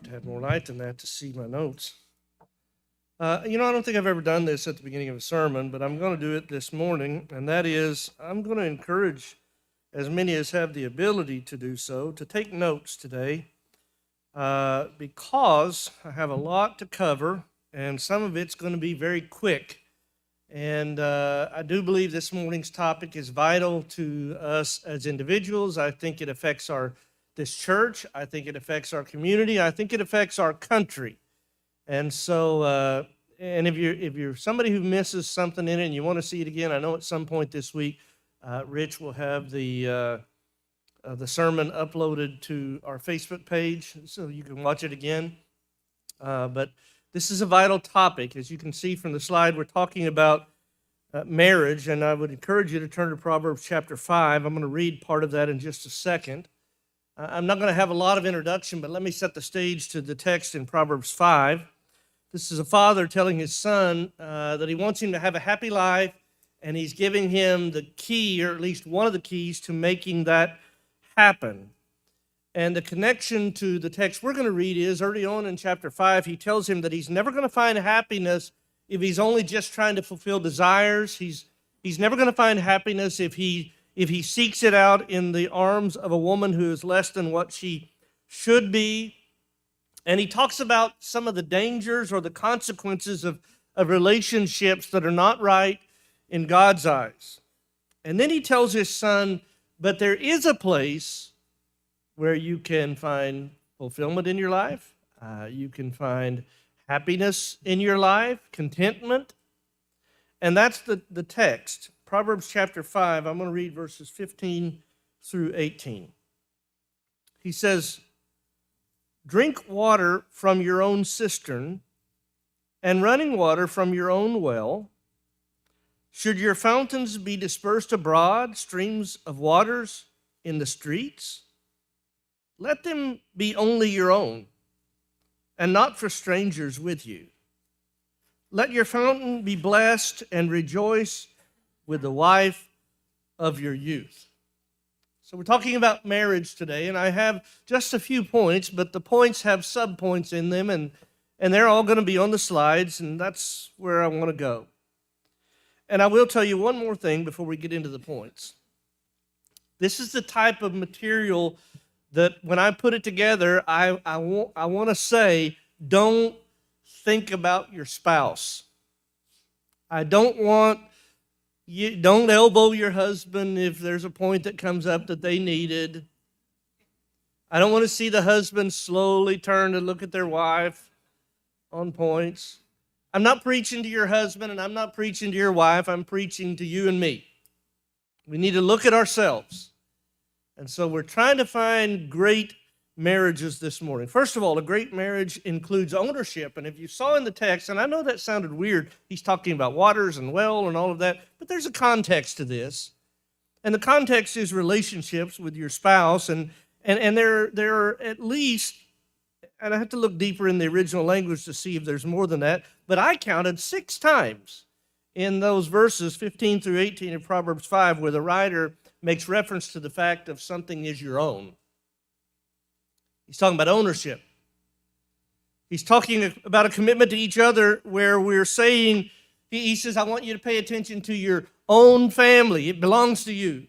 to have more light than that to see my notes. I don't think I've ever done this at the beginning of a sermon, but I'm going to do it this morning, and that is I'm going to encourage as many as have the ability to do so to take notes today because I have a lot to cover, and some of it's going to be very quick. And I do believe this morning's topic is vital to us as individuals. I think it affects this church. I think it affects our community. I think it affects our country. And so, if you're somebody who misses something in it and you want to see it again, I know at some point this week, Rich will have the sermon uploaded to our Facebook page so you can watch it again. But this is a vital topic. As you can see from the slide, we're talking about marriage, and I would encourage you to turn to Proverbs chapter 5. I'm going to read part of that in just a second. I'm not going to have a lot of introduction, but let me set the stage to the text in Proverbs 5. This is a father telling his son that he wants him to have a happy life, and he's giving him the key, or at least one of the keys, to making that happen. And the connection to the text we're going to read is early on in chapter 5, he tells him that he's never going to find happiness if he's only just trying to fulfill desires. He's never going to find happiness if he seeks it out in the arms of a woman who is less than what she should be. And he talks about some of the dangers or the consequences of relationships that are not right in God's eyes. And then he tells his son, but there is a place where you can find fulfillment in your life. You can find happiness in your life, contentment. And that's the text. Proverbs chapter 5, I'm going to read verses 15 through 18. He says, drink water from your own cistern and running water from your own well. Should your fountains be dispersed abroad, streams of waters in the streets? Let them be only your own, and not for strangers with you. Let your fountain be blessed, and rejoice with the wife of your youth. So we're talking about marriage today, and I have just a few points, but the points have subpoints in them, and they're all going to be on the slides, and that's where I want to go. And I will tell you one more thing before we get into the points. This is the type of material that when I put it together, I want to say, don't think about your spouse. I don't want you, don't elbow your husband if there's a point that comes up that they needed. I don't want to see the husband slowly turn to look at their wife on points. I'm not preaching to your husband and I'm not preaching to your wife. I'm preaching to you and me. We need to look at ourselves. And so we're trying to find great marriages this morning. First of all, a great marriage includes ownership. And if you saw in the text, and I know that sounded weird, he's talking about waters and well and all of that, but there's a context to this. And the context is relationships with your spouse. And there are at least, and I have to look deeper in the original language to see if there's more than that, but I counted 6 times in those verses 15 through 18 of Proverbs 5 where the writer makes reference to the fact of something is your own. He's talking about ownership. He's talking about a commitment to each other where we're saying, he says, I want you to pay attention to your own family. It belongs to you,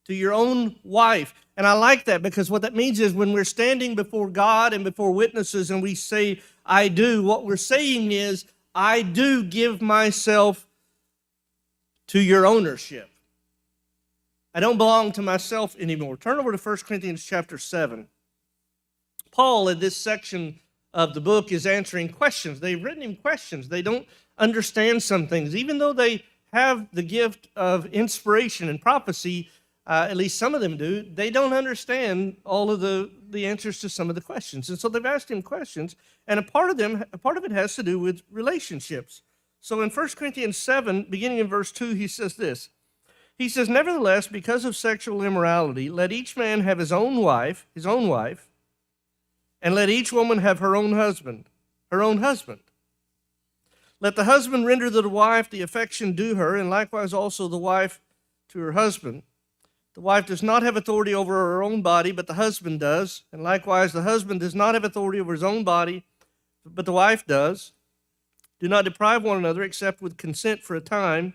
to your own wife. And I like that because what that means is when we're standing before God and before witnesses and we say, I do, what we're saying is, I do give myself to your ownership. I don't belong to myself anymore. Turn over to 1 Corinthians chapter 7. Paul, in this section of the book, is answering questions. They've written him questions. They don't understand some things. Even though they have the gift of inspiration and prophecy, at least some of them do, they don't understand all of the answers to some of the questions. And so they've asked him questions, and a part of it has to do with relationships. So in 1 Corinthians 7, beginning in verse 2, he says this. He says, nevertheless, because of sexual immorality, let each man have his own wife, and let each woman have her own husband. Let the husband render to the wife the affection due her, and likewise also the wife to her husband. The wife does not have authority over her own body, but the husband does. And likewise, the husband does not have authority over his own body, but the wife does. Do not deprive one another except with consent for a time,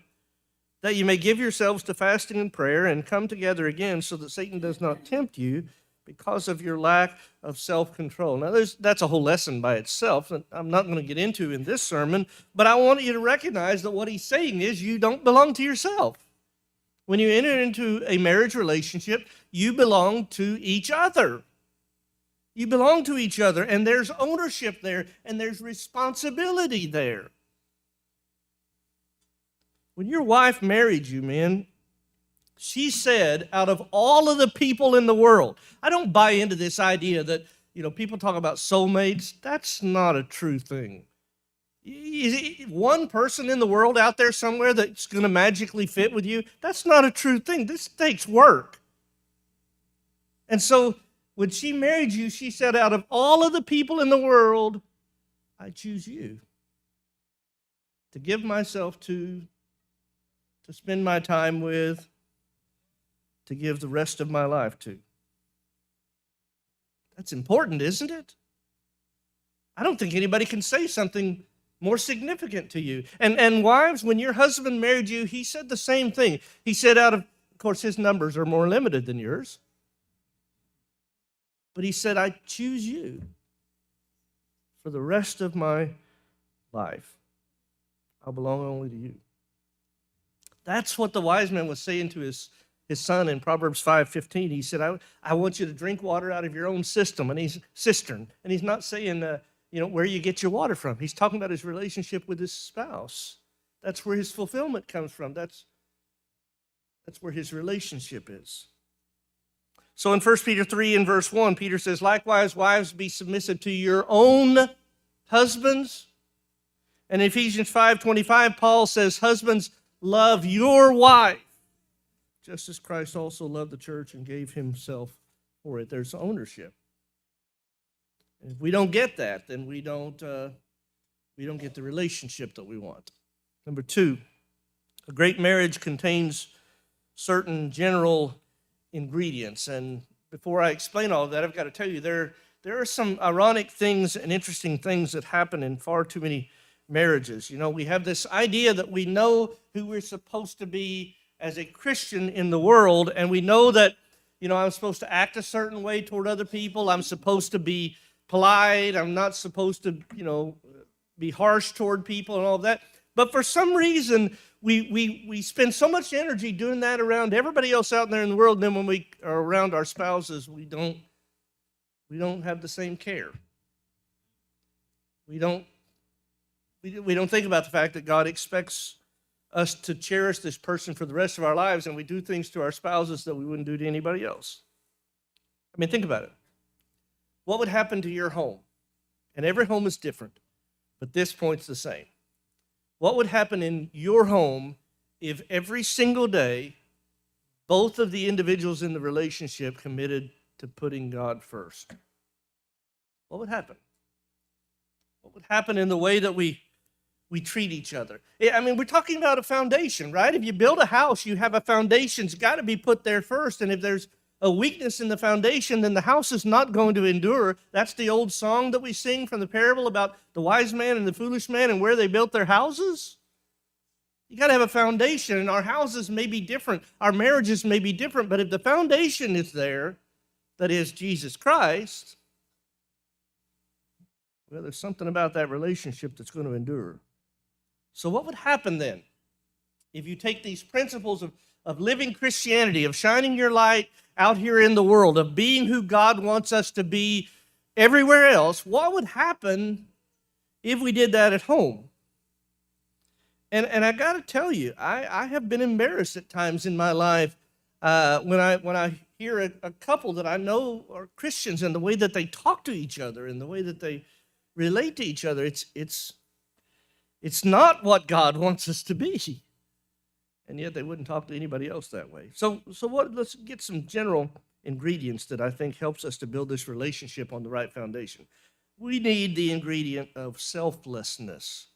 that you may give yourselves to fasting and prayer and come together again so that Satan does not tempt you because of your lack of self-control. Now, that's a whole lesson by itself that I'm not going to get into in this sermon, but I want you to recognize that what he's saying is you don't belong to yourself. When you enter into a marriage relationship, you belong to each other. You belong to each other, and there's ownership there, and there's responsibility there. When your wife married you, man, she said, out of all of the people in the world, I don't buy into this idea that, people talk about soulmates. That's not a true thing. One person in the world out there somewhere that's going to magically fit with you, that's not a true thing. This takes work. And so when she married you, she said, out of all of the people in the world, I choose you to give myself to spend my time with, to give the rest of my life to. That's important, isn't it? I don't think anybody can say something more significant to you. And wives, when your husband married you, he said the same thing. He said of course, his numbers are more limited than yours. But he said, I choose you for the rest of my life. I'll belong only to you. That's what the wise man was saying to his son in Proverbs 5:15. He said, I want you to drink water out of your own cistern. And he's not saying, where you get your water from. He's talking about his relationship with his spouse. That's where his fulfillment comes from. That's where his relationship is. So in 1 Peter 3 and verse 1, Peter says, likewise, wives, be submissive to your own husbands. And in Ephesians 5:25, Paul says, husbands, love your wife, just as Christ also loved the church and gave himself for it. There's ownership. And if we don't get that, then we don't get the relationship that we want. Number 2, a great marriage contains certain general ingredients. And before I explain all of that, I've got to tell you, there are some ironic things and interesting things that happen in far too many marriages. We have this idea that we know who we're supposed to be as a Christian in the world, and we know that, I'm supposed to act a certain way toward other people. I'm supposed to be polite. I'm not supposed to, be harsh toward people and all of that. But for some reason, we spend so much energy doing that around everybody else out there in the world, and then when we are around our spouses, we don't have the same care. We don't think about the fact that God expects us to cherish this person for the rest of our lives, and we do things to our spouses that we wouldn't do to anybody else. Think about it. What would happen to your home? And every home is different, but this point's the same. What would happen in your home if every single day both of the individuals in the relationship committed to putting God first? What would happen? What would happen in the way that we treat each other? We're talking about a foundation, right? If you build a house, you have a foundation. It's got to be put there first. And if there's a weakness in the foundation, then the house is not going to endure. That's the old song that we sing from the parable about the wise man and the foolish man and where they built their houses. You got to have a foundation, and our houses may be different. Our marriages may be different, but if the foundation is there, that is Jesus Christ, well, there's something about that relationship that's going to endure. So what would happen then if you take these principles of living Christianity, of shining your light out here in the world, of being who God wants us to be everywhere else? What would happen if we did that at home? And I got to tell you, I have been embarrassed at times in my life when I hear a couple that I know are Christians and the way that they talk to each other and the way that they relate to each other. It's not what God wants us to be. And yet they wouldn't talk to anybody else that way. So let's get some general ingredients that I think helps us to build this relationship on the right foundation. We need the ingredient of selflessness.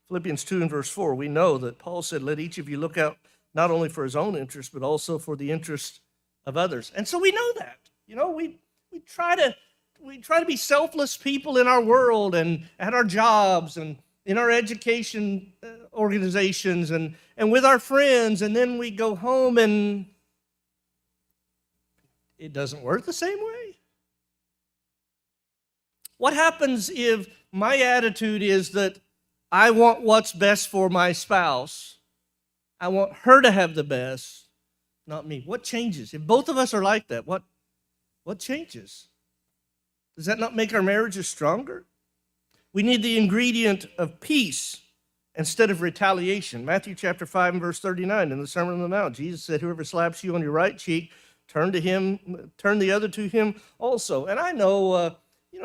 Philippians 2 and verse 4, we know that Paul said, let each of you look out not only for his own interest, but also for the interest of others. And so we know that. We try to be selfless people in our world and at our jobs and in our education organizations and with our friends, and then we go home and it doesn't work the same way. What happens if my attitude is that I want what's best for my spouse? I want her to have the best, not me. What changes? If both of us are like that, what changes? Does that not make our marriages stronger? We need the ingredient of peace instead of retaliation. Matthew chapter 5 and verse 39 in the Sermon on the Mount, Jesus said, whoever slaps you on your right cheek, turn the other to him also. And I know,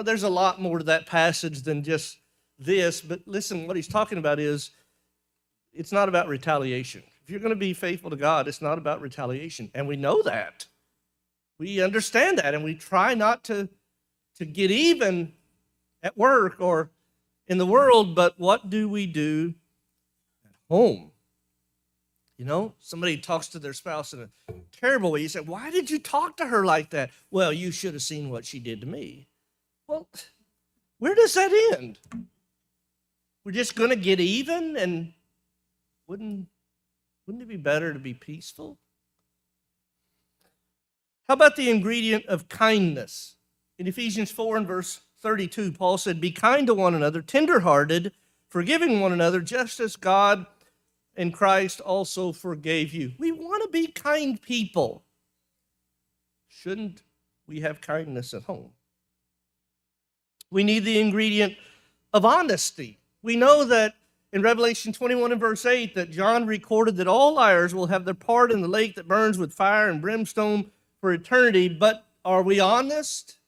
there's a lot more to that passage than just this, but listen, what he's talking about is it's not about retaliation. If you're going to be faithful to God, it's not about retaliation. And we know that. We understand that, and we try not to get even at work or in the world, but what do we do at home? Somebody talks to their spouse in a terrible way. You say, why did you talk to her like that? Well, you should have seen what she did to me. Well, where does that end? We're just going to get even, and wouldn't it be better to be peaceful? How about the ingredient of kindness? In Ephesians 4 and verse 32, Paul said, be kind to one another, tenderhearted, forgiving one another, just as God in Christ also forgave you. We want to be kind people. Shouldn't we have kindness at home? We need the ingredient of honesty. We know that in Revelation 21 and verse 8 that John recorded that all liars will have their part in the lake that burns with fire and brimstone for eternity. But are we honest?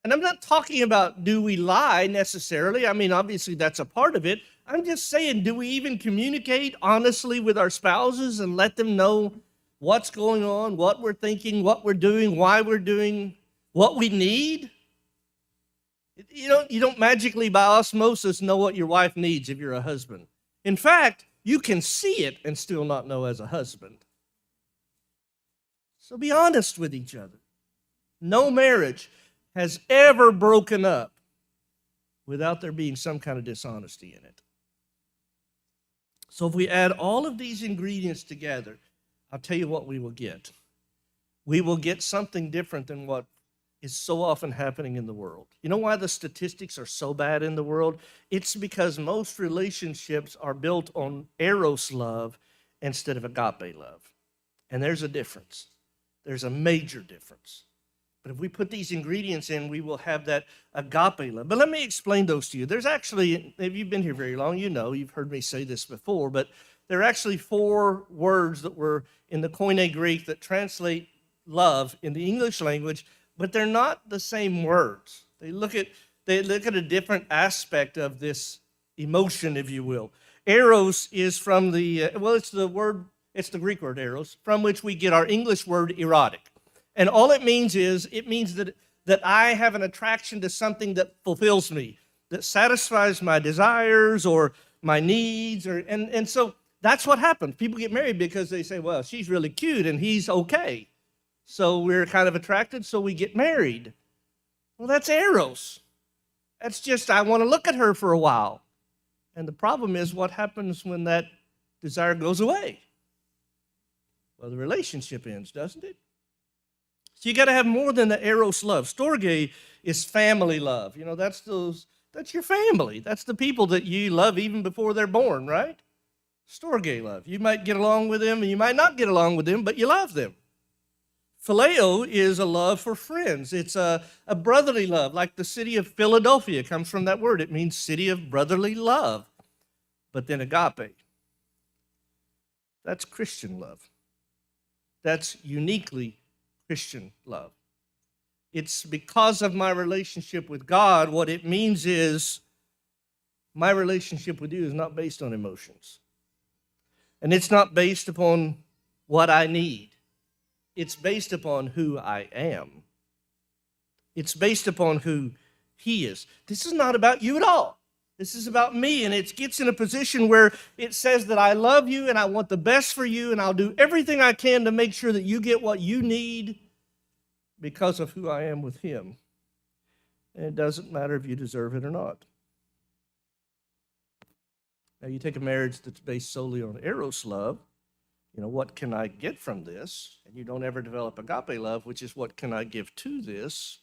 And I'm not talking about do we lie necessarily. I mean, obviously that's a part of it. I'm just saying, do we even communicate honestly with our spouses and let them know what's going on, what we're thinking, what we're doing, why we're doing what we need? You don't magically by osmosis know what your wife needs if you're a husband. In fact, you can see it and still not know as a husband. So be honest with each other. No marriage has ever broken up without there being some kind of dishonesty in it. So if we add all of these ingredients together, I'll tell you what we will get. We will get something different than what is so often happening in the world. You know why the statistics are so bad in the world? It's because most relationships are built on eros love instead of agape love. And there's a difference. There's a major difference. But if we put these ingredients in, we will have that agape love. But let me explain those to you. There's actually, if you've been here very long, you've heard me say this before, but there are actually 4 words that were in the Koine Greek that translate love in the English language, but they're not the same words. They look at a different aspect of this emotion, if you will. Eros is from it's the Greek word eros, from which we get our English word erotic. And all it means that I have an attraction to something that fulfills me, that satisfies my desires or my needs, and so that's what happens. People get married because they say, well, she's really cute and he's okay. So we're kind of attracted, so we get married. Well, that's eros. That's just, I want to look at her for a while. And the problem is, what happens when that desire goes away? Well, the relationship ends, doesn't it? So you got to have more than the eros love. Storge is family love. That's your family. That's the people that you love even before they're born, right? Storge love. You might get along with them and you might not get along with them, but you love them. Phileo is a love for friends. It's a brotherly love, like the city of Philadelphia comes from that word. It means city of brotherly love. But then agape, that's Christian love. That's uniquely Christian love. It's because of my relationship with God. What it means is my relationship with you is not based on emotions. And it's not based upon what I need. It's based upon who I am. It's based upon who He is. This is not about you at all. This is about me, and it gets in a position where it says that I love you and I want the best for you, and I'll do everything I can to make sure that you get what you need because of who I am with him. And it doesn't matter if you deserve it or not. Now, you take a marriage that's based solely on eros love, what can I get from this? And you don't ever develop agape love, which is what can I give to this?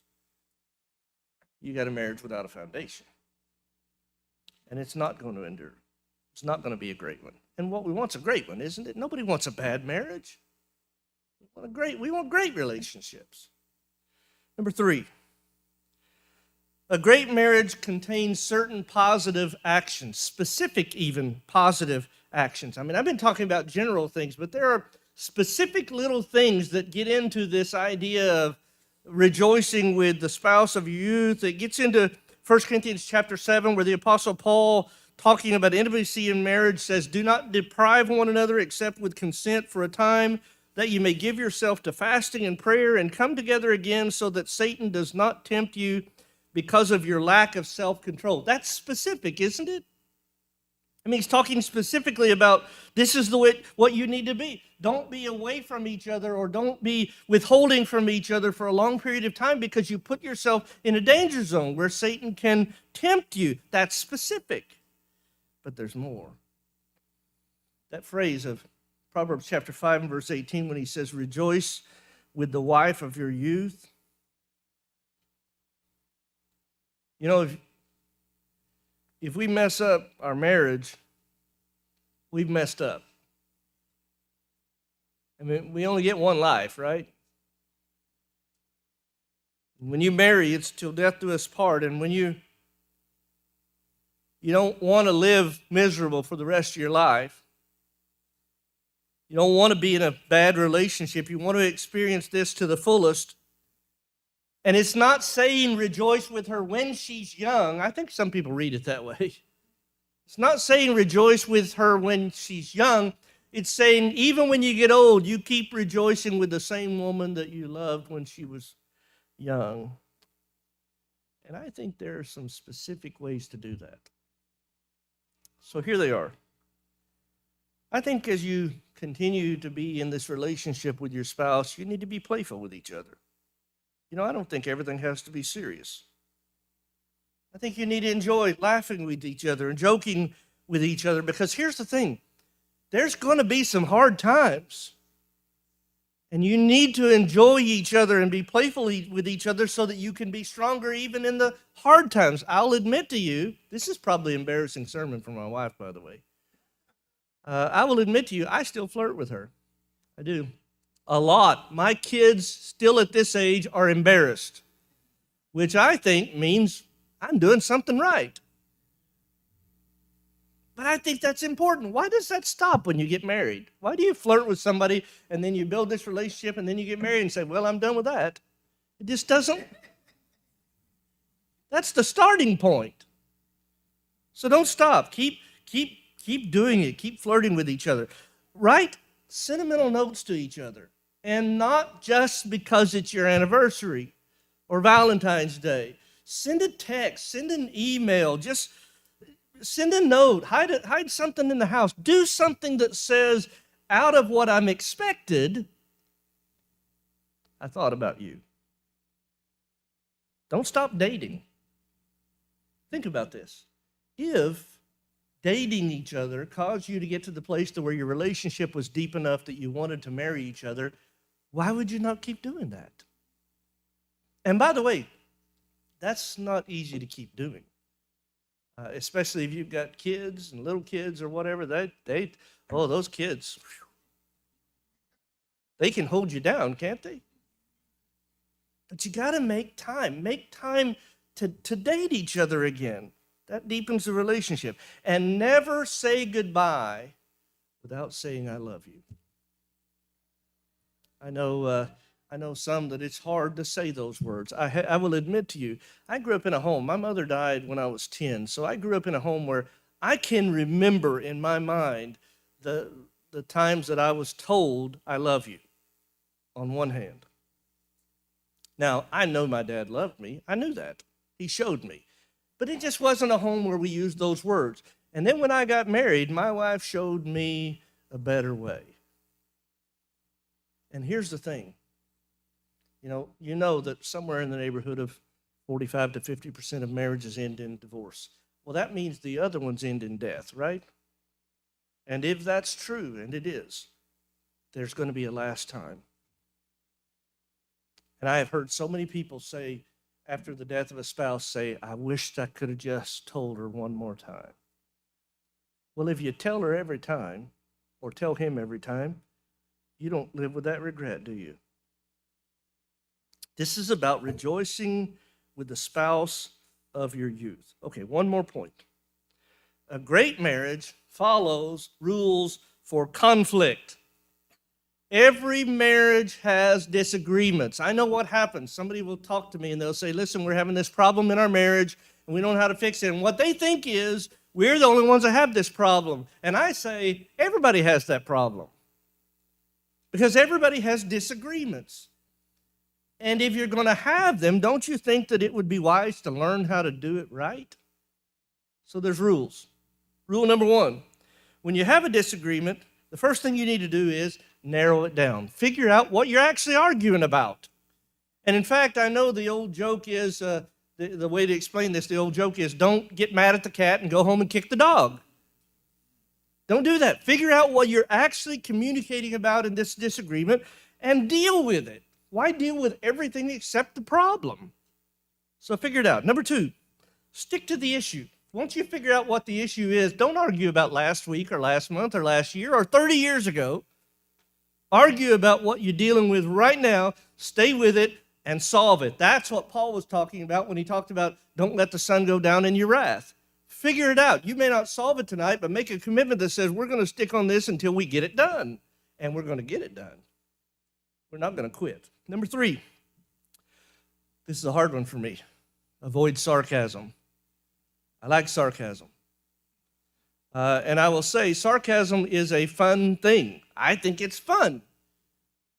You got a marriage without a foundation. And it's not going to endure. It's not going to be a great one. And what we want's a great one, isn't it? Nobody wants a bad marriage. We want great relationships. Number 3, a great marriage contains certain positive actions, specific even positive actions. I mean, I've been talking about general things, but there are specific little things that get into this idea of rejoicing with the spouse of your youth. It gets into 1 Corinthians chapter 7, where the Apostle Paul, talking about intimacy in marriage, says, "Do not deprive one another except with consent for a time, that you may give yourself to fasting and prayer and come together again so that Satan does not tempt you because of your lack of self-control." That's specific, isn't it? I mean, he's talking specifically about this is what you need to be. Don't be away from each other, or don't be withholding from each other for a long period of time, because you put yourself in a danger zone where Satan can tempt you. That's specific. But there's more. That phrase of Proverbs chapter 5 and verse 18, when he says, "Rejoice with the wife of your youth." If we mess up our marriage, we've messed up. I mean, we only get one life, right? When you marry, it's till death do us part. And when you don't want to live miserable for the rest of your life, you don't want to be in a bad relationship, you want to experience this to the fullest. And it's not saying rejoice with her when she's young. I think some people read it that way. It's not saying rejoice with her when she's young. It's saying even when you get old, you keep rejoicing with the same woman that you loved when she was young. And I think there are some specific ways to do that. So here they are. I think as you continue to be in this relationship with your spouse, you need to be playful with each other. I don't think everything has to be serious. I think you need to enjoy laughing with each other and joking with each other, because here's the thing. There's going to be some hard times. And you need to enjoy each other and be playful with each other so that you can be stronger even in the hard times. I'll admit to you, this is probably an embarrassing sermon for my wife, by the way. I will admit to you, I still flirt with her. I do. A lot. My kids still at this age are embarrassed, which I think means I'm doing something right. But I think that's important. Why does that stop when you get married? Why do you flirt with somebody and then you build this relationship and then you get married and say, well, I'm done with that? It just doesn't. That's the starting point. So don't stop. Keep doing it. Keep flirting with each other. Write sentimental notes to each other. And not just because it's your anniversary or Valentine's Day. Send a text, send an email, just send a note, hide something in the house. Do something that says, out of what I'm expected, I thought about you. Don't stop dating. Think about this. If dating each other caused you to get to the place to where your relationship was deep enough that you wanted to marry each other, why would you not keep doing that? And by the way, that's not easy to keep doing, especially if you've got kids and little kids or whatever. Those kids, they can hold you down, can't they? But you got to make time. Make time to date each other again. That deepens the relationship. And never say goodbye without saying, I love you. I know some that it's hard to say those words. I will admit to you, I grew up in a home. My mother died when I was 10, so I grew up in a home where I can remember in my mind the times that I was told, I love you, on one hand. Now, I know my dad loved me. I knew that. He showed me. But it just wasn't a home where we used those words. And then when I got married, my wife showed me a better way. And here's the thing. You know that somewhere in the neighborhood of 45 to 50% of marriages end in divorce. Well, that means the other ones end in death, right? And if that's true, and it is, there's going to be a last time. And I have heard so many people say, after the death of a spouse, say, I wished I could have just told her one more time. Well, if you tell her every time, or tell him every time, you don't live with that regret, do you? This is about rejoicing with the spouse of your youth. Okay, one more point. A great marriage follows rules for conflict. Every marriage has disagreements. I know what happens. Somebody will talk to me and they'll say, listen, we're having this problem in our marriage and we don't know how to fix it. And what they think is, we're the only ones that have this problem. And I say, everybody has that problem. Because everybody has disagreements. And if you're going to have them, don't you think that it would be wise to learn how to do it right? So there's rules. Rule number 1, when you have a disagreement, the first thing you need to do is narrow it down. Figure out what you're actually arguing about. And in fact, I know the old joke is, the way to explain this, the old joke is, don't get mad at the cat and go home and kick the dog. Don't do that. Figure out what you're actually communicating about in this disagreement and deal with it. Why deal with everything except the problem? So figure it out. Number 2, stick to the issue. Once you figure out what the issue is, don't argue about last week or last month or last year or 30 years ago. Argue about what you're dealing with right now. Stay with it and solve it. That's what Paul was talking about when he talked about don't let the sun go down in your wrath. Figure it out. You may not solve it tonight, but make a commitment that says we're going to stick on this until we get it done. And we're going to get it done. We're not going to quit. Number 3, this is a hard one for me. Avoid sarcasm. I like sarcasm. And I will say sarcasm is a fun thing. I think it's fun.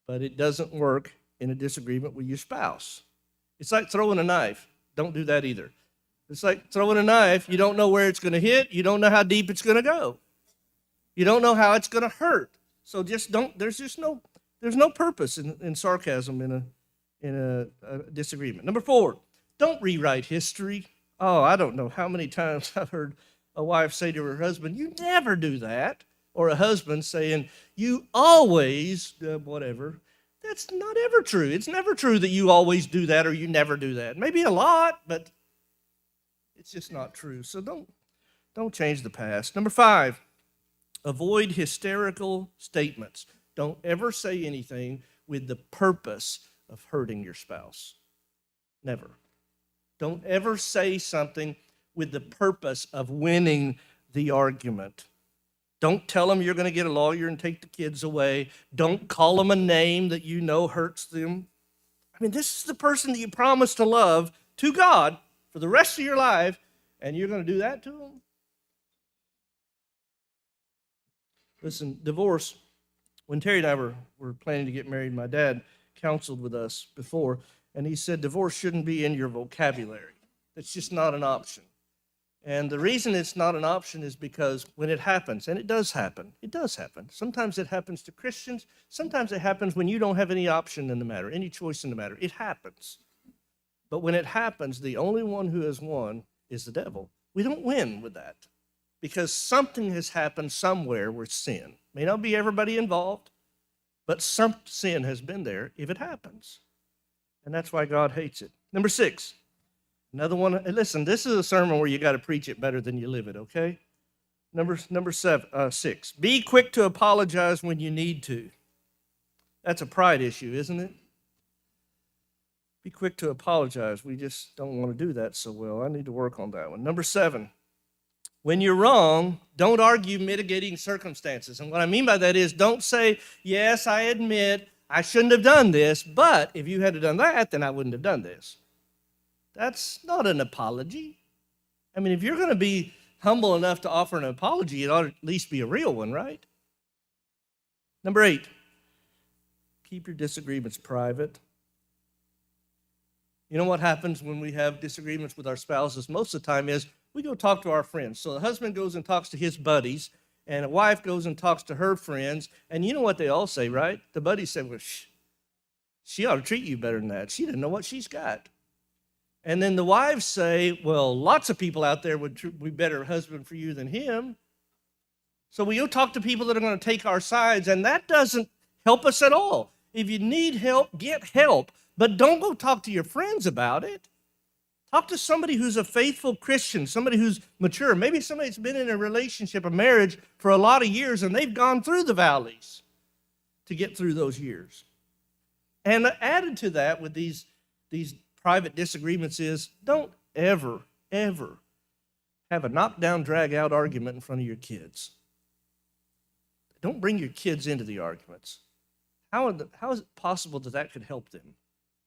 But it doesn't work in a disagreement with your spouse. It's like throwing a knife. Don't do that either. It's like throwing a knife. You don't know where it's going to hit. You don't know how deep it's going to go. You don't know how it's going to hurt. So just don't, there's no purpose in sarcasm in a disagreement. Number 4, don't rewrite history. Oh, I don't know how many times I've heard a wife say to her husband, you never do that. Or a husband saying, you always, whatever. That's not ever true. It's never true that you always do that or you never do that. Maybe a lot, but it's just not true. So don't change the past. Number 5, avoid hysterical statements. Don't ever say anything with the purpose of hurting your spouse. Never. Don't ever say something with the purpose of winning the argument. Don't tell them you're going to get a lawyer and take the kids away. Don't call them a name that you know hurts them. I mean, this is the person that you promised to love to God for the rest of your life, and you're going to do that to them? Listen, divorce. When Terry and I were planning to get married, my dad counseled with us before, and he said divorce shouldn't be in your vocabulary. It's just not an option. And the reason it's not an option is because when it happens, and it does happen. Sometimes it happens to Christians. Sometimes it happens when you don't have any option in the matter, any choice in the matter. It happens. But when it happens, the only one who has won is the devil. We don't win with that because something has happened somewhere with sin. May not be everybody involved, but some sin has been there if it happens. And that's why God hates it. Number 6. Another one, listen, this is a sermon where you got to preach it better than you live it, okay? Number 6, be quick to apologize when you need to. That's a pride issue, isn't it? Be quick to apologize. We just don't want to do that so well. I need to work on that one. Number 7, when you're wrong, don't argue mitigating circumstances. And what I mean by that is don't say, yes, I admit I shouldn't have done this, but if you had done that, then I wouldn't have done this. That's not an apology. I mean, if you're going to be humble enough to offer an apology, it ought to at least be a real one, right? Number 8, keep your disagreements private. You know what happens when we have disagreements with our spouses most of the time is we go talk to our friends. So the husband goes and talks to his buddies, and a wife goes and talks to her friends. And you know what they all say, right? The buddies say, well, she ought to treat you better than that. She doesn't know what she's got. And then the wives say, well, lots of people out there would be better husband for you than him. So we go talk to people that are going to take our sides, and that doesn't help us at all. If you need help, get help. But don't go talk to your friends about it. Talk to somebody who's a faithful Christian, somebody who's mature. Maybe somebody that's been in a relationship, a marriage for a lot of years, and they've gone through the valleys to get through those years. And added to that with these private disagreements is don't ever, ever have a knockdown, drag-out argument in front of your kids. Don't bring your kids into the arguments. How is it possible that that could help them?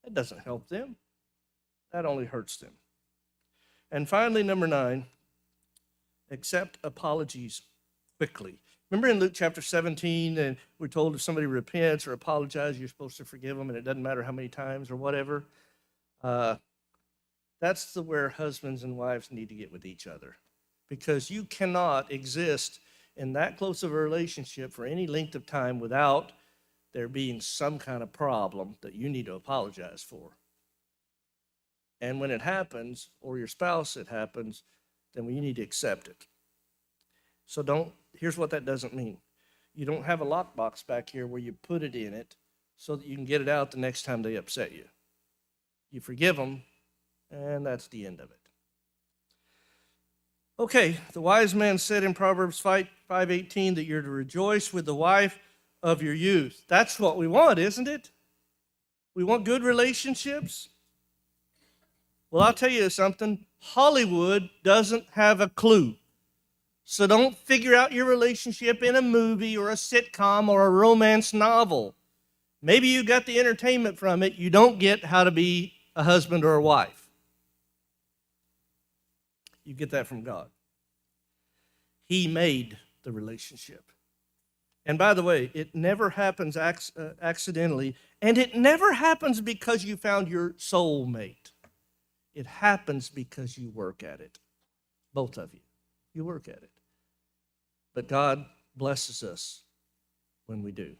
That doesn't help them. That only hurts them. And finally, number 9, accept apologies quickly. Remember in Luke chapter 17, and we're told if somebody repents or apologizes, you're supposed to forgive them, and it doesn't matter how many times or whatever. That's where husbands and wives need to get with each other, because you cannot exist in that close of a relationship for any length of time without there being some kind of problem that you need to apologize for. And when it happens, or your spouse it happens, then you need to accept it. So here's what that doesn't mean. You don't have a lockbox back here where you put it in it so that you can get it out the next time they upset you. You forgive them, and that's the end of it. Okay, the wise man said in Proverbs 5:18 that you're to rejoice with the wife of your youth. That's what we want, isn't it? We want good relationships. Well, I'll tell you something. Hollywood doesn't have a clue. So don't figure out your relationship in a movie or a sitcom or a romance novel. Maybe you got the entertainment from it. You don't get how to be a husband or a wife. You get that from God. He made the relationship. And by the way, it never happens accidentally, and it never happens because you found your soulmate. It happens because you work at it. Both of you. You work at it. But God blesses us when we do.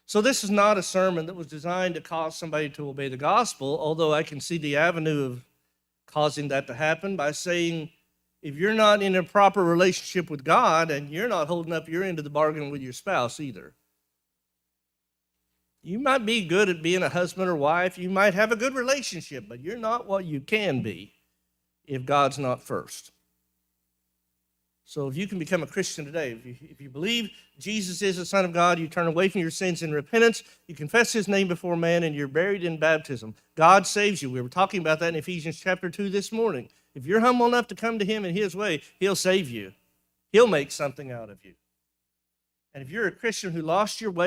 So this is not a sermon that was designed to cause somebody to obey the gospel, although I can see the avenue of causing that to happen by saying, if you're not in a proper relationship with God and you're not holding up your end of the bargain with your spouse either. You might be good at being a husband or wife. You might have a good relationship, but you're not what you can be if God's not first. So if you can become a Christian today, if you believe Jesus is the Son of God, you turn away from your sins in repentance, you confess his name before man, and you're buried in baptism, God saves you. We were talking about that in Ephesians chapter 2 this morning. If you're humble enough to come to him in his way, he'll save you. He'll make something out of you. And if you're a Christian who lost your way,